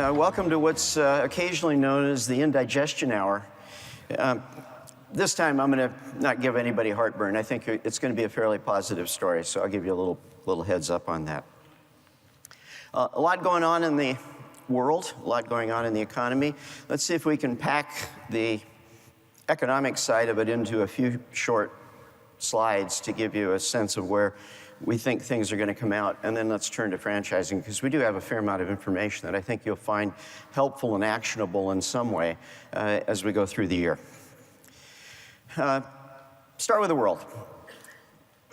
Welcome to what's occasionally known as the indigestion hour. This time I'm going to not give anybody heartburn. I think it's going to be a fairly positive story, so I'll give you a little heads up on that. A lot going on in the world, a lot going on in the economy. Let's see if we can pack the economic side of it into a few short slides to give you a sense of where we think things are going to come out, and then let's turn to franchising, because we do have a fair amount of information that I think you'll find helpful and actionable in some way as we go through the year. Start with the world.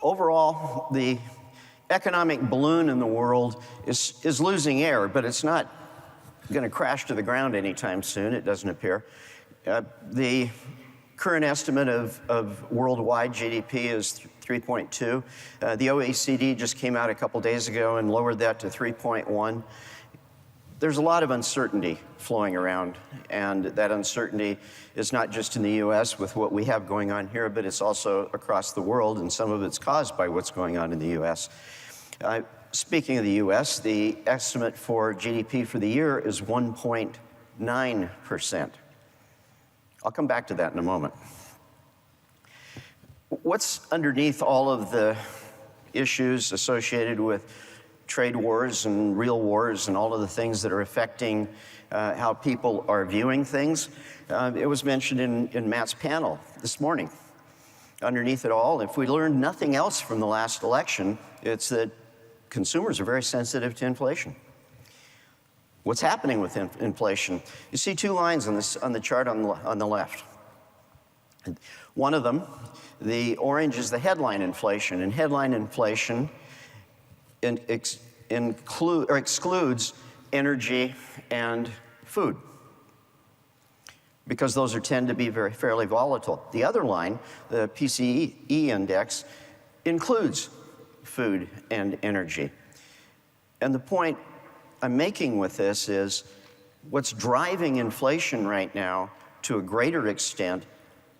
Overall, the economic balloon in the world is losing air, but it's not going to crash to the ground anytime soon, it doesn't appear. The current estimate of worldwide GDP is 3.2. The OECD just came out a couple days ago and lowered that to 3.1. There's a lot of uncertainty flowing around, and that uncertainty is not just in the US with what we have going on here, but it's also across the world, and some of it's caused by what's going on in the US. Speaking of the US, the estimate for GDP for the year is 1.9%. I'll come back to that in a moment. What's underneath all of the issues associated with trade wars and real wars and all of the things that are affecting how people are viewing things? It was mentioned in Matt's panel this morning. Underneath it all, if we learned nothing else from the last election, it's that consumers are very sensitive to inflation. What's happening with inflation? You see two lines on the chart on the left. One of them, the orange, is the headline inflation, and headline inflation excludes energy and food, because those tend to be fairly volatile. The other line, the PCE index, includes food and energy. And the point I'm making with this is what's driving inflation right now to a greater extent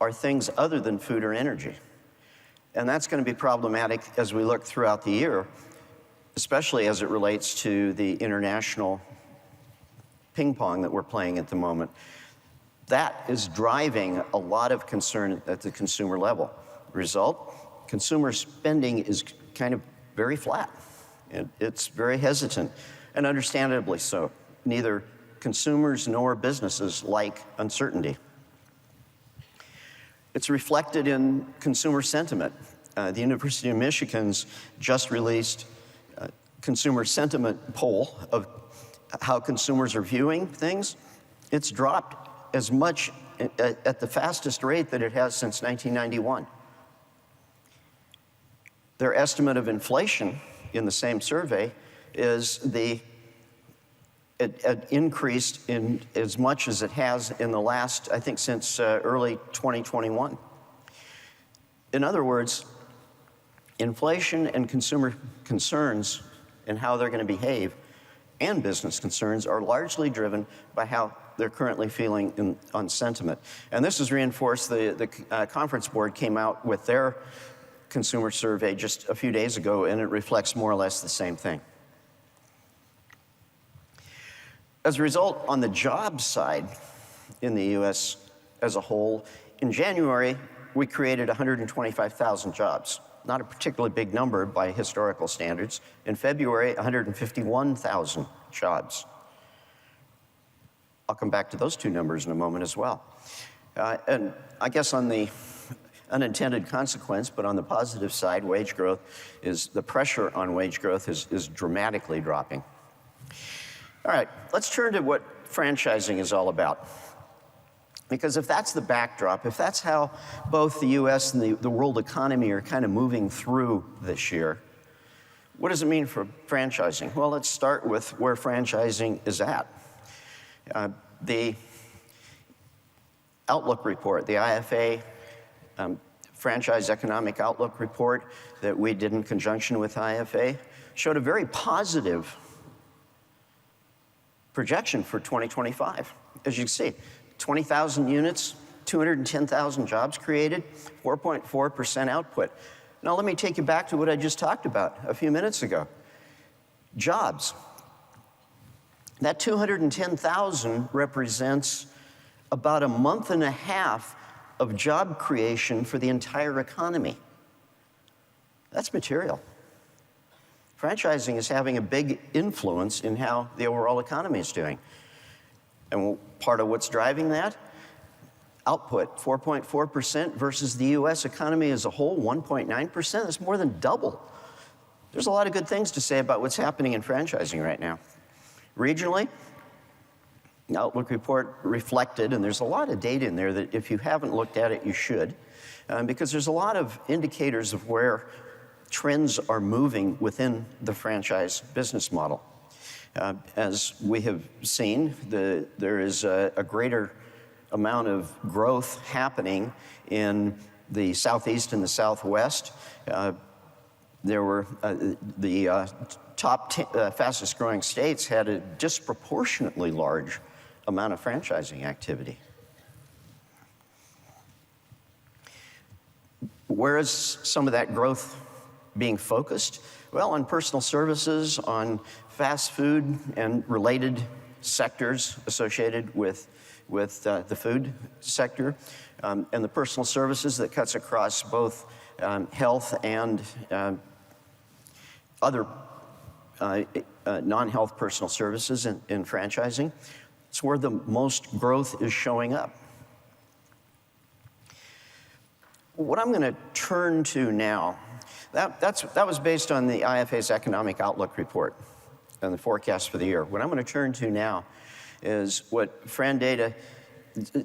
are things other than food or energy. And that's going to be problematic as we look throughout the year, especially as it relates to the international ping pong that we're playing at the moment. That is driving a lot of concern at the consumer level. Result, consumer spending is kind of very flat. It's very hesitant, and understandably so. Neither consumers nor businesses like uncertainty. It's reflected in consumer sentiment. The University of Michigan's just released a consumer sentiment poll of how consumers are viewing things. It's dropped as much at the fastest rate that it has since 1991. Their estimate of inflation in the same survey is it increased in as much as it has in the last, I think, since early 2021. In other words, inflation and consumer concerns and how they're going to behave, and business concerns, are largely driven by how they're currently feeling on sentiment. And this is reinforced. The Conference Board came out with their consumer survey just a few days ago, and it reflects more or less the same thing. As a result, on the job side in the US as a whole, in January, we created 125,000 jobs. Not a particularly big number by historical standards. In February, 151,000 jobs. I'll come back to those two numbers in a moment as well. And I guess on the unintended consequence, but on the positive side, wage growth the pressure on wage growth is dramatically dropping. All right, let's turn to what franchising is all about. Because if that's the backdrop, if that's how both the US and the world economy are kind of moving through this year, what does it mean for franchising? Well, let's start with where franchising is at. The Outlook report, the IFA Franchise Economic Outlook report that we did in conjunction with IFA, showed a very positive projection for 2025. As you can see, 20,000 units, 210,000 jobs created, 4.4% output. Now let me take you back to what I just talked about a few minutes ago. Jobs. That 210,000 represents about a month and a half of job creation for the entire economy. That's material. Franchising is having a big influence in how the overall economy is doing. And part of what's driving that? Output, 4.4% versus the US economy as a whole, 1.9%. That's more than double. There's a lot of good things to say about what's happening in franchising right now. Regionally, the Outlook report reflected, and there's a lot of data in there that if you haven't looked at it, you should, because there's a lot of indicators of where trends are moving within the franchise business model. As we have seen, there is a greater amount of growth happening in the Southeast and the Southwest. There were the top 10 fastest growing states had a disproportionately large amount of franchising activity. Where is some of that growth being focused? Well, on personal services, on fast food and related sectors associated with the food sector, and the personal services that cuts across both health and other non-health personal services in franchising. It's where the most growth is showing up. What I'm going to turn to now, that was based on the IFA's Economic Outlook report and the forecast for the year. What I'm going to turn to now is what FranData,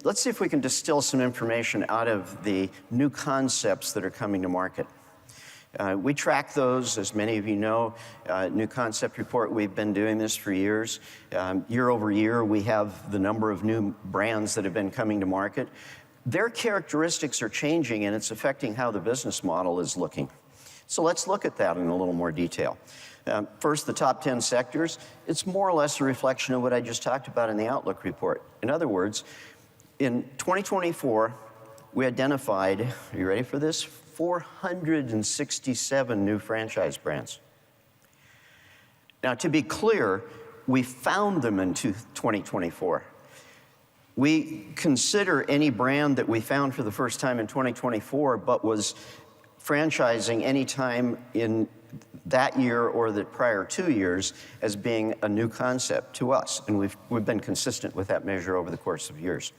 let's see if we can distill some information out of the new concepts that are coming to market. We track those, as many of you know, new concept report. We've been doing this for years. Year over year, we have the number of new brands that have been coming to market. Their characteristics are changing, and it's affecting how the business model is looking. So let's look at that in a little more detail. First, the top 10 sectors. It's more or less a reflection of what I just talked about in the Outlook report. In other words, in 2024, we identified, are you ready for this? 467 new franchise brands. Now, to be clear, we found them in 2024. We consider any brand that we found for the first time in 2024 but was franchising any time in that year or the prior 2 years as being a new concept to us. And we've been consistent with that measure over the course of years.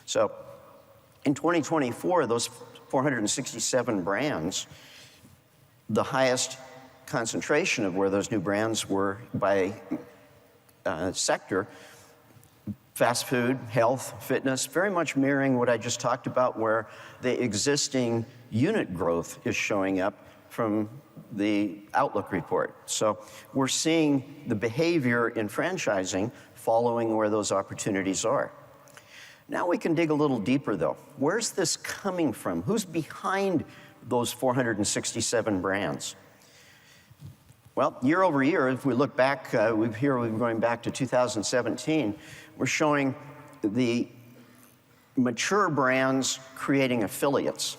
So in 2024, those 467 brands, the highest concentration of where those new brands were by sector, fast food, health, fitness, very much mirroring what I just talked about, where the existing unit growth is showing up from the Outlook report. So we're seeing the behavior in franchising following where those opportunities are. Now we can dig a little deeper, though. Where's this coming from? Who's behind those 467 brands? Well, year over year, if we look back, we're going back to 2017, we're showing the mature brands creating affiliates.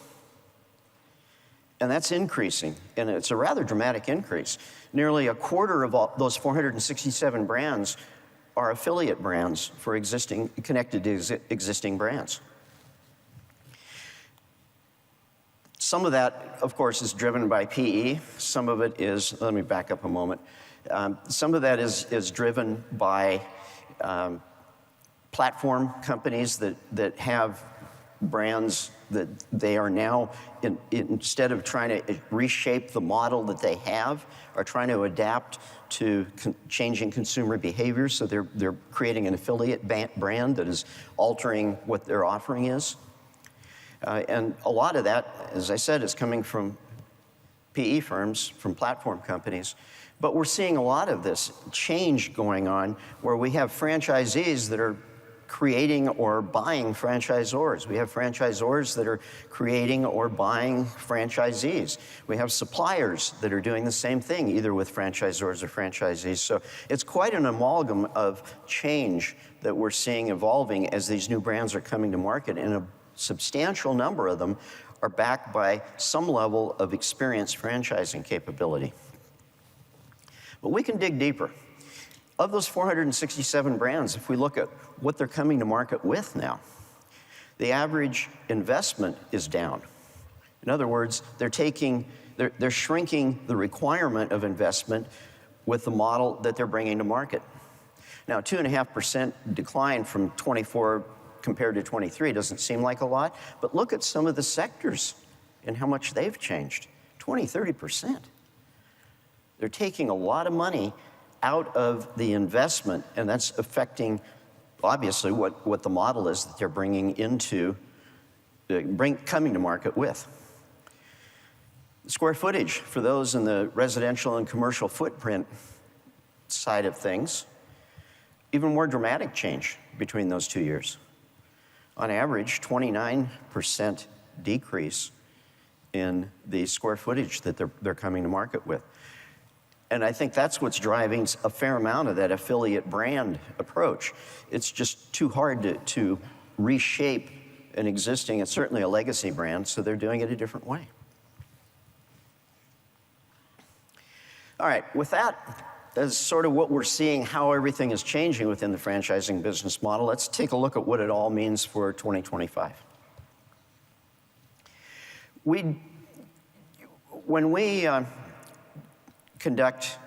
And that's increasing, and it's a rather dramatic increase. Nearly a quarter of all those 467 brands are affiliate brands for connected to existing brands. Some of that, of course, is driven by PE. Some of it is, let me back up a moment. Some of that is driven by platform companies that have brands that they are now, instead of trying to reshape the model that they have, are trying to adapt to changing consumer behavior. So they're creating an affiliate brand that is altering what their offering is. And a lot of that, as I said, is coming from PE firms, from platform companies. But we're seeing a lot of this change going on where we have franchisees that are creating or buying franchisors. We have franchisors that are creating or buying franchisees. We have suppliers that are doing the same thing, either with franchisors or franchisees. So it's quite an amalgam of change that we're seeing evolving as these new brands are coming to market, and a substantial number of them are backed by some level of experienced franchising capability. But we can dig deeper. Of those 467 brands, if we look at what they're coming to market with now, the average investment is down. In other words, they're shrinking the requirement of investment with the model that they're bringing to market. Now, 2.5% decline from 24 compared to 23 doesn't seem like a lot, but look at some of the sectors and how much they've changed. 20, 30%. They're taking a lot of money out of the investment, and that's affecting, obviously, what the model is that they're bringing into, coming to market with. Square footage for those in the residential and commercial footprint side of things, even more dramatic change between those 2 years. On average, 29% decrease in the square footage that they're coming to market with. And I think that's what's driving a fair amount of that affiliate brand approach. It's just too hard to reshape an existing, and certainly a legacy brand, so they're doing it a different way. All right, with that as sort of what we're seeing, how everything is changing within the franchising business model, let's take a look at what it all means for 2025. When we conduct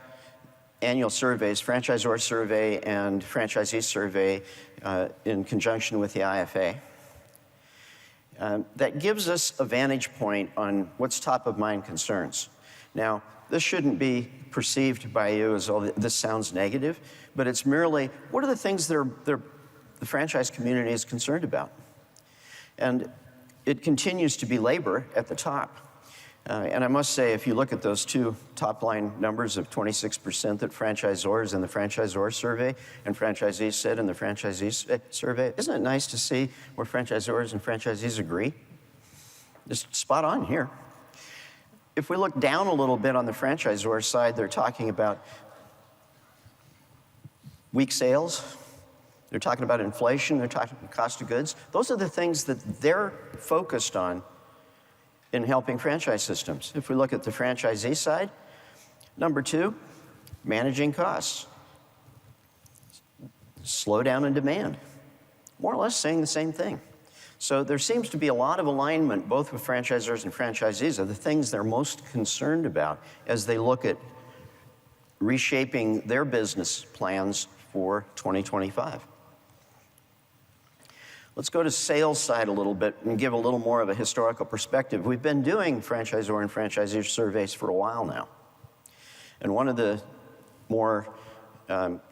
annual surveys, franchisor survey and franchisee survey in conjunction with the IFA, that gives us a vantage point on what's top of mind concerns. Now, this shouldn't be perceived by you as, oh, this sounds negative, but it's merely, what are the things that the franchise community is concerned about? And it continues to be labor at the top. And I must say, if you look at those two top-line numbers of 26% that franchisors in the franchisor survey and franchisees said in the franchisee survey, isn't it nice to see where franchisors and franchisees agree? Just spot on here. If we look down a little bit on the franchisor side, they're talking about weak sales. They're talking about inflation. They're talking about cost of goods. Those are the things that they're focused on in helping franchise systems. If we look at the franchisee side, number 2, managing costs. Slowdown in demand. More or less saying the same thing. So there seems to be a lot of alignment, both with franchisors and franchisees, of the things they're most concerned about as they look at reshaping their business plans for 2025. Let's go to sales side a little bit and give a little more of a historical perspective. We've been doing franchisor and franchisee surveys for a while now. And one of the more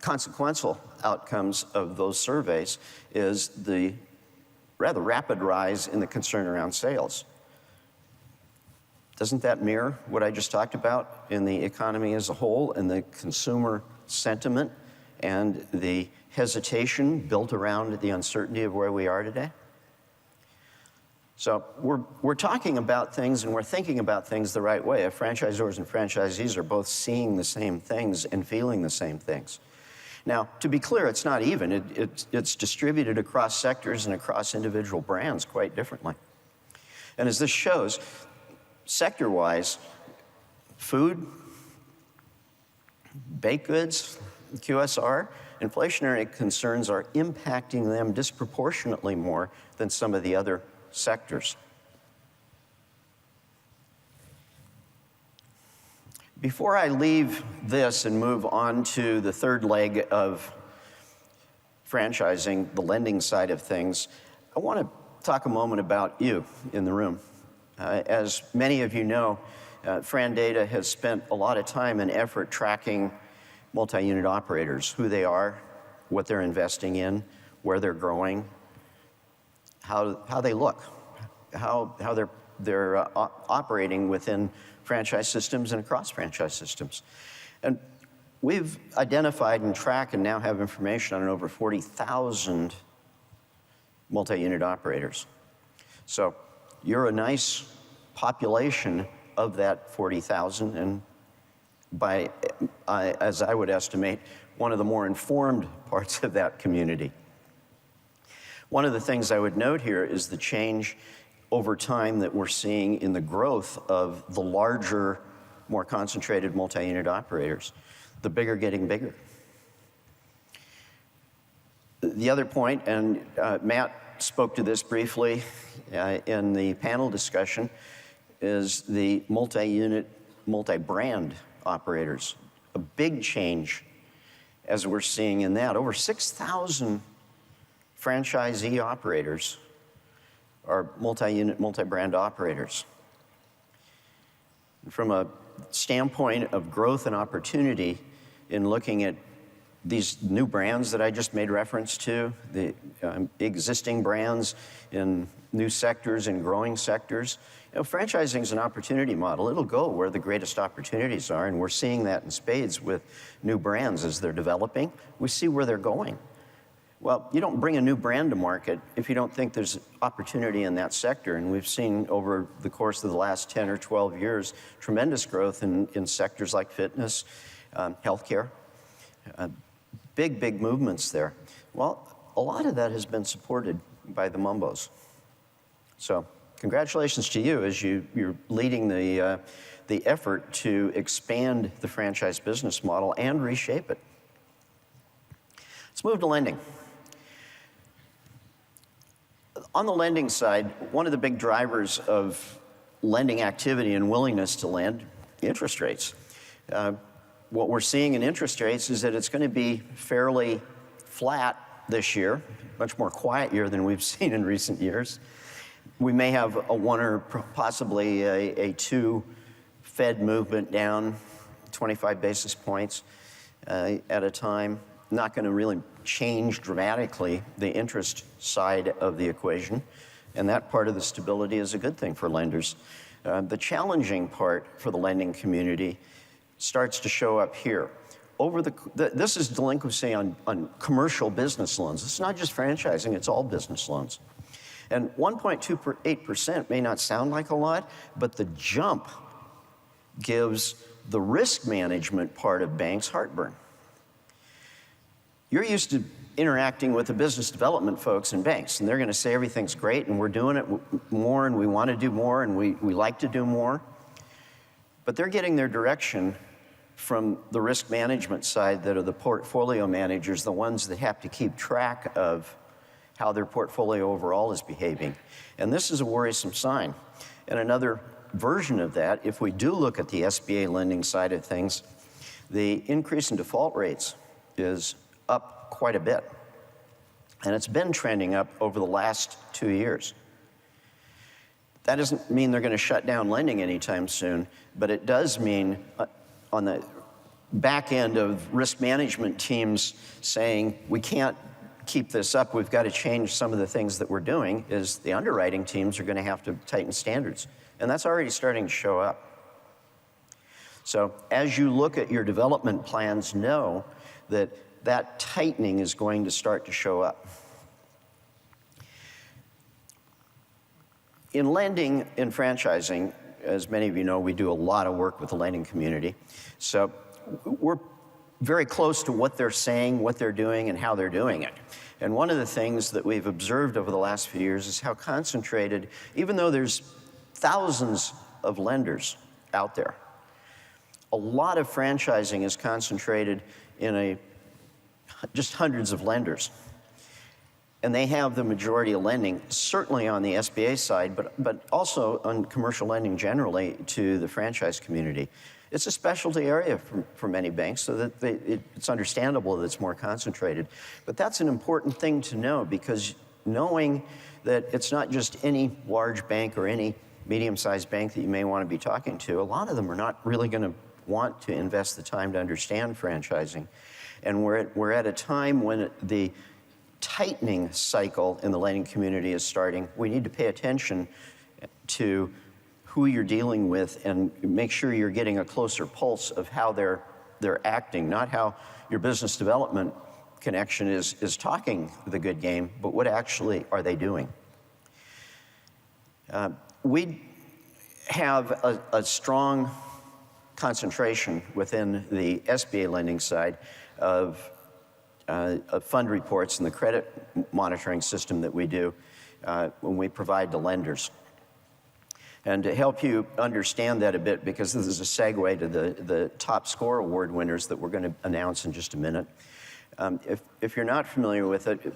consequential outcomes of those surveys is the rather rapid rise in the concern around sales. Doesn't that mirror what I just talked about in the economy as a whole and the consumer sentiment and the hesitation built around the uncertainty of where we are today? So we're talking about things and we're thinking about things the right way. If franchisors and franchisees are both seeing the same things and feeling the same things. Now, to be clear, it's not even. It's distributed across sectors and across individual brands quite differently. And as this shows, sector-wise, food, baked goods, QSR, inflationary concerns are impacting them disproportionately more than some of the other sectors. Before I leave this and move on to the third leg of franchising, the lending side of things, I want to talk a moment about you in the room. As many of you know, FranData has spent a lot of time and effort tracking multi-unit operators, who they are, what they're investing in, where they're growing, how they look, how they're operating within franchise systems and across franchise systems. And we've identified and tracked and now have information on over 40,000 multi-unit operators. So you're a nice population of that 40,000, and as I would estimate, one of the more informed parts of that community. One of the things I would note here is the change over time that we're seeing in the growth of the larger, more concentrated multi-unit operators. The bigger getting bigger. The other point, and Matt spoke to this briefly in the panel discussion, is the multi-unit, multi-brand operators. A big change as we're seeing in that. Over 6,000 franchisee operators are multi-unit, multi-brand operators. From a standpoint of growth and opportunity in looking at these new brands that I just made reference to, the existing brands in new sectors and growing sectors, franchising is an opportunity model. It'll go where the greatest opportunities are, and we're seeing that in spades with new brands as they're developing. We see where they're going. Well, you don't bring a new brand to market if you don't think there's opportunity in that sector, and we've seen over the course of the last 10 or 12 years tremendous growth in sectors like fitness, healthcare. Big movements there. Well, a lot of that has been supported by the Mumbos. So congratulations to you as you're leading the effort to expand the franchise business model and reshape it. Let's move to lending. On the lending side, one of the big drivers of lending activity and willingness to lend, interest rates. What we're seeing in interest rates is that it's going to be fairly flat this year, much more quiet year than we've seen in recent years. We may have a 1 or possibly a 2 Fed movement down 25 basis points at a time. Not going to really change dramatically the interest side of the equation, and that part of the stability is a good thing for lenders. The challenging part for the lending community starts to show up here. This is delinquency on commercial business loans. It's not just franchising, it's all business loans. And 1.28% may not sound like a lot, but the jump gives the risk management part of banks heartburn. You're used to interacting with the business development folks in banks, and they're going to say everything's great and we're doing it more and we want to do more and we like to do more. But they're getting their direction from the risk management side that are the portfolio managers, the ones that have to keep track of how their portfolio overall is behaving. And this is a worrisome sign. And another version of that, if we do look at the SBA lending side of things, the increase in default rates is up quite a bit. And it's been trending up over the last 2 years. That doesn't mean they're going to shut down lending anytime soon, but it does mean on the back end of risk management teams saying, we can't keep this up, we've got to change some of the things that we're doing, is the underwriting teams are going to have to tighten standards. And that's already starting to show up. So as you look at your development plans, know that that tightening is going to start to show up. In lending, in franchising, as many of you know, we do a lot of work with the lending community. So we're very close to what they're saying, what they're doing, and how they're doing it. And one of the things that we've observed over the last few years is how concentrated, even though there's thousands of lenders out there, a lot of franchising is concentrated in just hundreds of lenders. And they have the majority of lending, certainly on the SBA side, but also on commercial lending generally to the franchise community. It's a specialty area for many banks, so that it's understandable that it's more concentrated. But that's an important thing to know, because knowing that it's not just any large bank or any medium-sized bank that you may want to be talking to, a lot of them are not really going to want to invest the time to understand franchising. And we're at a time when the tightening cycle in the lending community is starting. We need to pay attention to who you're dealing with and make sure you're getting a closer pulse of how they're acting, not how your business development connection is talking the good game, but what actually are they doing. We have a strong concentration within the SBA lending side of fund reports and the credit monitoring system that we do when we provide to lenders. And to help you understand that a bit, because this is a segue to the top score award winners that we're going to announce in just a minute, If you're not familiar with it,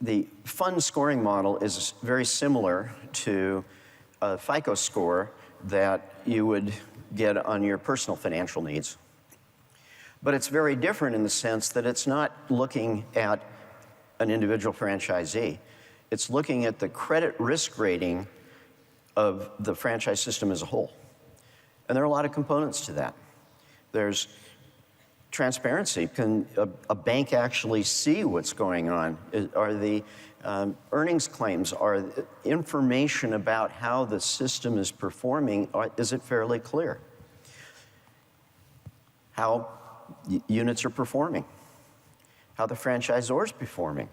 the fund scoring model is very similar to a FICO score that you would get on your personal financial needs. But it's very different in the sense that it's not looking at an individual franchisee. It's looking at the credit risk rating of the franchise system as a whole. And there are a lot of components to that. There's transparency. Can a bank actually see what's going on? Are the earnings claims, are information about how the system is performing, is it fairly clear? How units are performing, how the franchisor is performing,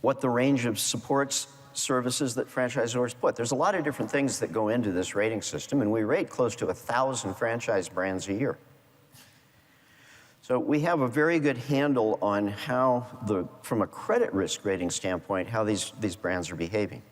what the range of supports services that franchisors put. There's a lot of different things that go into this rating system, and we rate close to 1,000 franchise brands a year. So we have a very good handle on how, from a credit risk rating standpoint, how these brands are behaving.